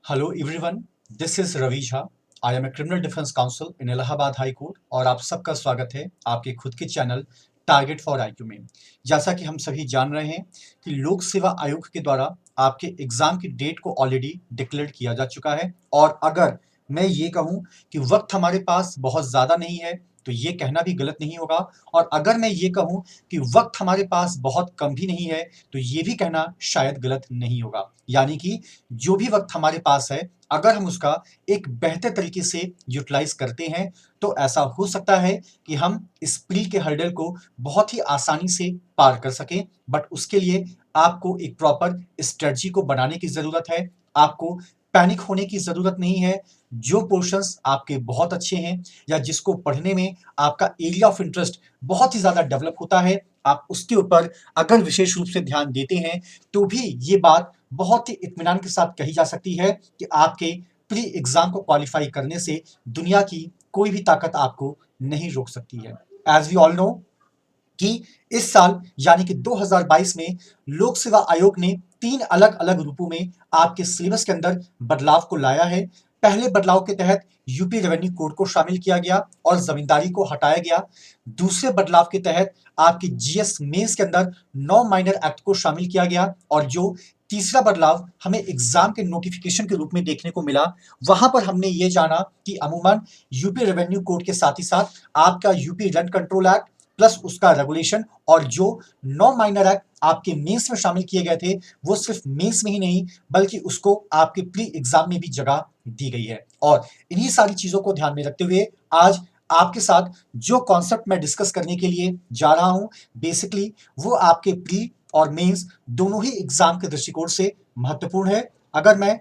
Hello everyone, this is Ravi Jha. I am a criminal defence counsel in Allahabad high court और आप सबका स्वागत है आपके खुद के चैनल टारगेट फॉर आईक्यू में। जैसा कि हम सभी जान रहे हैं कि लोक सेवा आयोग के द्वारा आपके एग्जाम की डेट को ऑलरेडी डिक्लेयर किया जा चुका है और अगर मैं ये कहूँ कि वक्त हमारे पास बहुत ज़्यादा नहीं है तो ये कहना भी गलत नहीं होगा, और अगर मैं ये कहूँ कि वक्त हमारे पास बहुत कम भी नहीं है तो ये भी कहना शायद गलत नहीं होगा। यानी कि जो भी वक्त हमारे पास है, अगर हम उसका एक बेहतर तरीके से यूटिलाइज करते हैं तो ऐसा हो सकता है कि हम इस प्री के हर्डल को बहुत ही आसानी से पार कर सकें। बट उसके लिए आपको एक प्रॉपर स्ट्रेटजी को बनाने की जरूरत है। आपको पैनिक होने की जरूरत नहीं है। जो पोर्शंस आपके बहुत अच्छे हैं या जिसको पढ़ने में आपका एरिया ऑफ इंटरेस्ट बहुत ही ज्यादा डेवलप होता है, आप उसके ऊपर अगर विशेष रूप से ध्यान देते हैं तो भी ये बात बहुत ही इत्मीनान के साथ कही जा सकती है कि आपके प्री एग्जाम को क्वालिफाई करने से दुनिया की कोई भी ताकत आपको नहीं रोक सकती है। एज वी ऑल नो कि इस साल यानी कि 2022 में लोक सेवा आयोग ने 3 अलग अलग रूपों में आपके सिलेबस के अंदर बदलाव को लाया है। पहले बदलाव के तहत यूपी रेवेन्यू कोड को शामिल किया गया और जमींदारी को हटाया गया। दूसरे बदलाव के तहत आपकी जीएस मेंस के अंदर 9 माइनर एक्ट को शामिल किया गया, और जो तीसरा बदलाव हमें एग्जाम के नोटिफिकेशन के रूप में देखने को मिला, वहां पर हमने ये जाना कि अमूमन यूपी रेवेन्यू कोड के साथ ही साथ आपका UP rent control act plus उसका रेगुलेशन और जो 9 माइनर एक्ट आपके मेंस में शामिल किए गए थे, वो सिर्फ मेंस में ही नहीं बल्कि उसको आपके प्री एग्जाम में भी जगह दी गई है। और इन्हीं सारी चीजों को ध्यान में रखते हुए आज आपके साथ जो कॉन्सेप्ट मैं डिस्कस करने के लिए जा रहा हूं, बेसिकली वो आपके प्री और मेंस दोनों ही एग्जाम के दृष्टिकोण से महत्वपूर्ण है। अगर मैं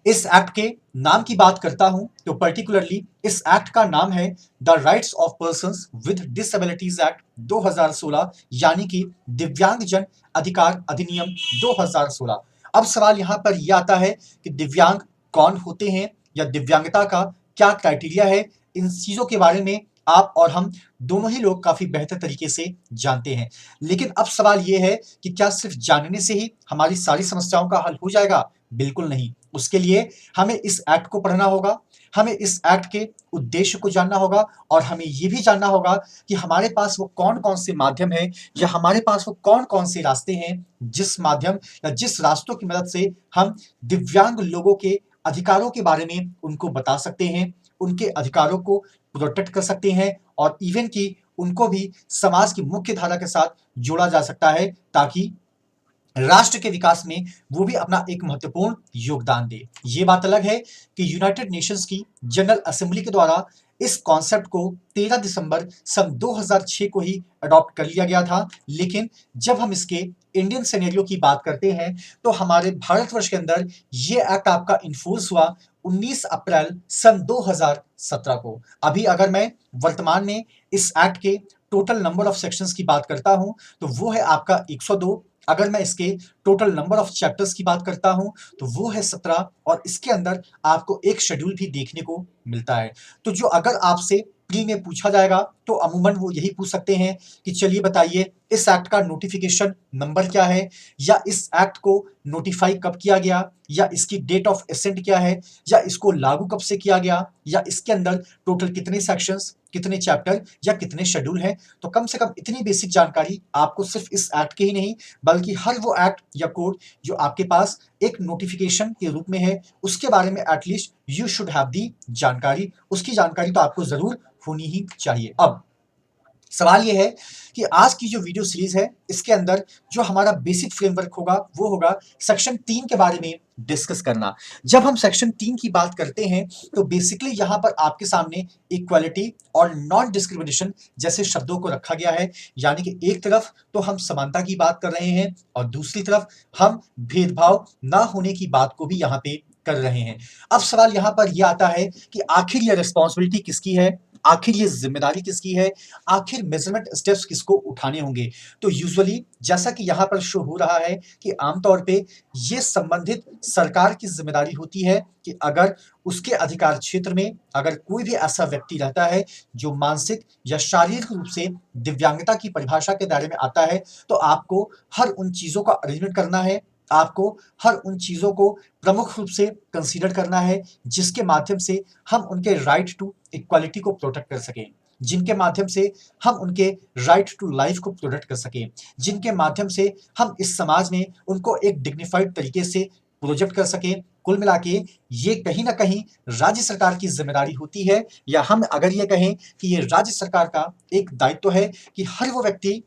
इस एक्ट के नाम की बात करता हूं तो पर्टिकुलरली इस एक्ट का नाम है the rights of persons with disabilities act 2016, यानी कि दिव्यांग जन अधिकार अधिनियम 2016। अब सवाल यहां पर यह आता है कि दिव्यांग कौन होते हैं या दिव्यांगता का क्या क्राइटेरिया है। इन चीजों के बारे में आप और हम दोनों ही लोग काफी बेहतर तरीके से जानते हैं, लेकिन अब सवाल यह है कि क्या सिर्फ जानने से ही हमारी सारी समस्याओं का हल हो जाएगा? बिल्कुल नहीं। उसके लिए हमें इस एक्ट को पढ़ना होगा, हमें इस एक्ट के उद्देश्य को जानना होगा और हमें यह भी जानना होगा कि हमारे पास वो कौन कौन से माध्यम है या हमारे पास वो कौन कौन से रास्ते हैं जिस माध्यम या जिस रास्तों की मदद से हम दिव्यांग लोगों के अधिकारों के बारे में उनको बता सकते हैं, उनके अधिकारों को प्रोटेक्ट कर सकते हैं और इवन कि उनको भी समाज की मुख्य धारा के साथ जोड़ा जा सकता है ताकि राष्ट्र के विकास में वो भी अपना एक महत्वपूर्ण योगदान दे। ये बात अलग है कि यूनाइटेड नेशंस की जनरल असेंबली के द्वारा इस कॉन्सेप्ट को 13 दिसंबर सन 2006 को ही अडॉप्ट कर लिया गया था, लेकिन जब हम इसके इंडियन सिनेरियो की बात करते हैं तो हमारे भारतवर्ष के अंदर ये एक्ट आपका इन्फोर्स हुआ 19 अप्रैल सन 2017 को। अभी अगर मैं वर्तमान में इस एक्ट के टोटल नंबर ऑफ सेक्शंस की बात करता हूं तो वो है आपका 102। अगर मैं इसके टोटल नंबर ऑफ चैप्टर्स की बात करता हूं तो वो है 17, और इसके अंदर आपको एक शेड्यूल भी देखने को मिलता है। तो जो अगर आपसे प्री में पूछा जाएगा तो अमूमन वो यही पूछ सकते हैं कि चलिए बताइए इस एक्ट का नोटिफिकेशन नंबर क्या है, या इस एक्ट को नोटिफाई कब किया गया, या इसकी डेट ऑफ एसेंट क्या है, या इसको लागू कब से किया गया, या इसके अंदर टोटल कितने सेक्शंस, कितने चैप्टर या कितने शेड्यूल हैं। तो कम से कम इतनी बेसिक जानकारी आपको सिर्फ इस एक्ट के ही नहीं बल्कि हर वो एक्ट या कोड जो आपके पास एक नोटिफिकेशन के रूप में है उसके बारे में at least you should have the जानकारी। उसकी जानकारी तो आपको जरूर होनी ही चाहिए। अब सवाल यह है कि आज की जो वीडियो सीरीज है इसके अंदर जो हमारा बेसिक फ्रेमवर्क होगा वो होगा सेक्शन 3 के बारे में डिस्कस करना। जब हम सेक्शन 3 की बात करते हैं तो बेसिकली यहां पर आपके सामने इक्वालिटी और नॉन डिस्क्रिमिनेशन जैसे शब्दों को रखा गया है, यानी कि एक तरफ तो हम समानता की बात कर रहे हैं और दूसरी तरफ हम भेदभाव ना होने की बात को भी यहां पे कर रहे हैं। अब सवाल यहां पर यह आता है कि आखिर यह रिस्पॉन्सिबिलिटी किसकी है, आखिर ये जिम्मेदारी किसकी है, आखिर मेजरमेंट स्टेप्स किसको उठाने होंगे। तो यूजुअली जैसा कि यहां पर शो हो रहा है कि आमतौर पे ये संबंधित सरकार की जिम्मेदारी होती है कि अगर उसके अधिकार क्षेत्र में अगर कोई भी ऐसा व्यक्ति रहता है जो मानसिक या शारीरिक रूप से दिव्यांगता की परिभाषा के दायरे में आता है तो आपको हर उन चीजों का अरेंजमेंट करना है, आपको हर उन चीज़ों को प्रमुख रूप से कंसीडर करना है जिसके माध्यम से हम उनके राइट टू इक्वालिटी को प्रोटेक्ट कर सकें, जिनके माध्यम से हम उनके राइट टू लाइफ को प्रोटेक्ट कर सकें, जिनके माध्यम से हम इस समाज में उनको एक डिग्निफाइड तरीके से प्रोजेक्ट कर सकें। कुल मिला के ये कहीं ना कहीं राज्य सरकार की जिम्मेदारी होती है, या हम अगर ये कहें कि ये राज्य सरकार का एक दायित्व है कि हर वो व्यक्ति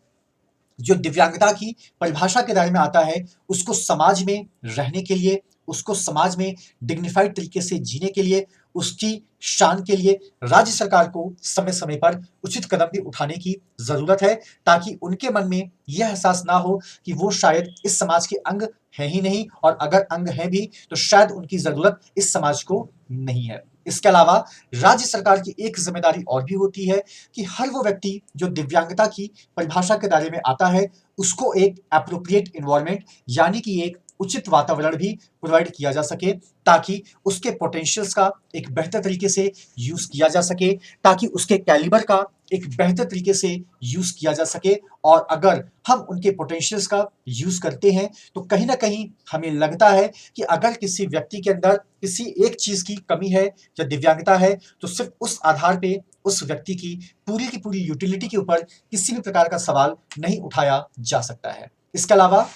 जो दिव्यांगता की परिभाषा के दायरे में आता है उसको समाज में रहने के लिए, उसको समाज में डिग्निफाइड तरीके से जीने के लिए, उसकी शान के लिए राज्य सरकार को समय समय पर उचित कदम भी उठाने की जरूरत है, ताकि उनके मन में यह एहसास ना हो कि वो शायद इस समाज के अंग है ही नहीं, और अगर अंग है भी तो शायद उनकी जरूरत इस समाज को नहीं है। इसके अलावा राज्य सरकार की एक जिम्मेदारी और भी होती है कि हर वो व्यक्ति जो दिव्यांगता की परिभाषा के दायरे में आता है उसको एक एप्रोप्रिएट इन्वायरमेंट यानी कि एक उचित वातावरण भी प्रोवाइड किया जा सके, ताकि उसके पोटेंशियल्स का एक बेहतर तरीके से यूज किया जा सके, ताकि उसके कैलिबर का एक बेहतर तरीके से यूज किया जा सके। और अगर हम उनके पोटेंशियल्स का यूज करते हैं तो कहीं ना कहीं हमें लगता है कि अगर किसी व्यक्ति के अंदर किसी एक चीज की कमी है या दिव्यांगता है तो सिर्फ उस आधार पे उस व्यक्ति की पूरी यूटिलिटी के ऊपर किसी भी प्रकार का सवाल नहीं उठाया जा सकता है। इसके अलावा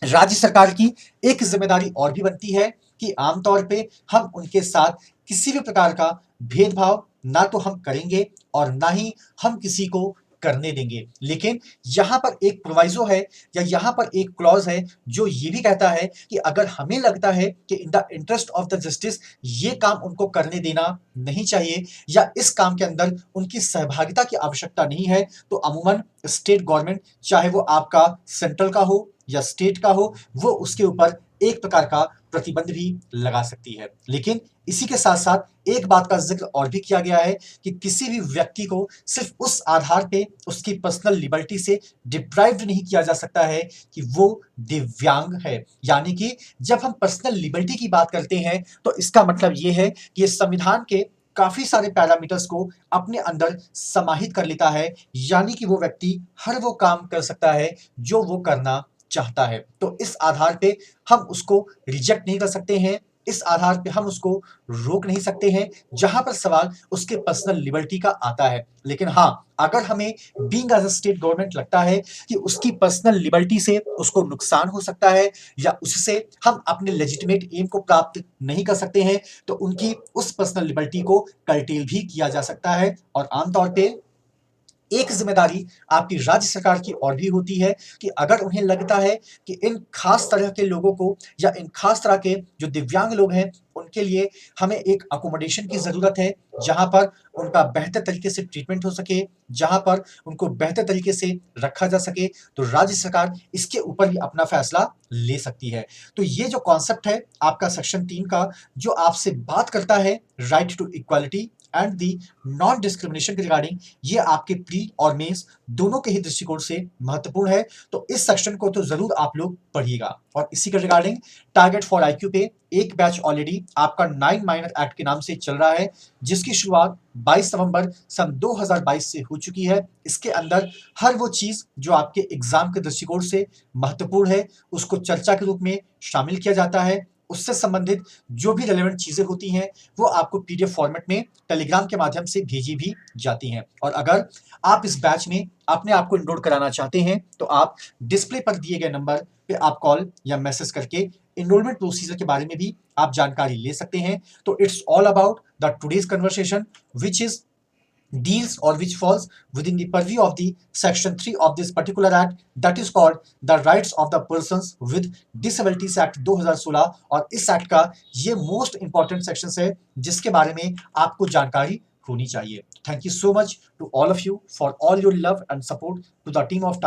राज्य सरकार की एक जिम्मेदारी और भी बनती है कि आमतौर पे हम उनके साथ किसी भी प्रकार का भेदभाव ना तो हम करेंगे और ना ही हम किसी को करने देंगे। लेकिन यहाँ पर एक प्रोवाइजो है या यहाँ पर एक क्लॉज है जो ये भी कहता है कि अगर हमें लगता है कि in the interest of the justice ये काम उनको करने देना नहीं चाहिए या इस काम के अंदर उनकी सहभागिता की आवश्यकता नहीं है, तो अमूमन स्टेट गवर्नमेंट, चाहे वो आपका सेंट्रल का हो या स्टेट का हो, वो उसके ऊपर एक प्रकार का प्रतिबंध भी लगा सकती है। लेकिन इसी के साथ साथ एक बात का जिक्र और भी किया गया है कि किसी भी व्यक्ति को सिर्फ उस आधार पे उसकी पर्सनल लिबर्टी से डिप्राइव्ड नहीं किया जा सकता है कि वो दिव्यांग है। यानी कि जब हम पर्सनल लिबर्टी की बात करते हैं तो इसका मतलब ये है कि संविधान के काफी सारे पैरामीटर्स को अपने अंदर समाहित कर लेता है, यानी कि वो व्यक्ति हर वो काम कर सकता है जो वो करना चाहता है। तो इस आधार पे हम उसको रिजेक्ट नहीं कर सकते हैं, इस आधार पे हम उसको रोक नहीं सकते हैं जहां पर सवाल उसके पर्सनल लिबर्टी का आता है। लेकिन हाँ, अगर हमें being as a state government लगता है कि उसकी पर्सनल लिबर्टी से उसको नुकसान हो सकता है या उससे हम अपने लेजिटिमेट एम को प्राप्त नहीं कर सकते हैं, तो उनकी उस पर्सनल लिबर्टी को कर्टेल भी किया जा सकता है। और आमतौर पे एक जिम्मेदारी आपकी राज्य सरकार की और भी होती है कि अगर उन्हें लगता है कि इन खास तरह के लोगों को या इन खास तरह के जो दिव्यांग लोग हैं उनके लिए हमें एक अकोमोडेशन की जरूरत है, जहां पर उनका बेहतर तरीके से ट्रीटमेंट हो सके, जहां पर उनको बेहतर तरीके से रखा जा सके, तो राज्य सरकार इसके ऊपर भी अपना फैसला ले सकती है। तो ये जो कॉन्सेप्ट है आपका सेक्शन 3 का, जो आपसे बात करता है right to equality and the non discrimination के रिगार्डिंग, ये आपके प्री और मेंस दोनों के ही दृष्टिकोण से महत्वपूर्ण है। तो इस सेक्शन को तो जरूर आप लोग पढ़िएगा। और इसी के रिगार्डिंग टारगेट फॉर आईक्यू पे एक बैच ऑलरेडी आपका 9 माइनर एक्ट के नाम से चल रहा है, जिसकी शुरुआत 22 नवंबर सन 2022 से हो चुकी है। इसके अंदर हर वो चीज जो आपके एग्जाम के दृष्टिकोण से महत्वपूर्ण है उसको चर्चा के रूप में शामिल किया जाता है। उससे संबंधित जो भी रेलेवेंट चीजें होती हैं वो आपको पीडीएफ फॉर्मेट में टेलीग्राम के माध्यम से भेजी भी जाती हैं। और अगर आप इस बैच में अपने आप को इनरोल कराना चाहते हैं तो आप डिस्प्ले पर दिए गए नंबर पे आप कॉल या मैसेज करके इनरोलमेंट प्रोसीजर के बारे में भी आप जानकारी ले सकते हैं। तो it's all about the today's conversation which is deals or which falls within the purview of the section 3 of this particular act, that is called the rights of the persons with disabilities act 2016। और इस act का ये most important section है जिसके बारे में आपको जानकारी होनी चाहिए। Thank you so much to all of you for all your love and support to the team of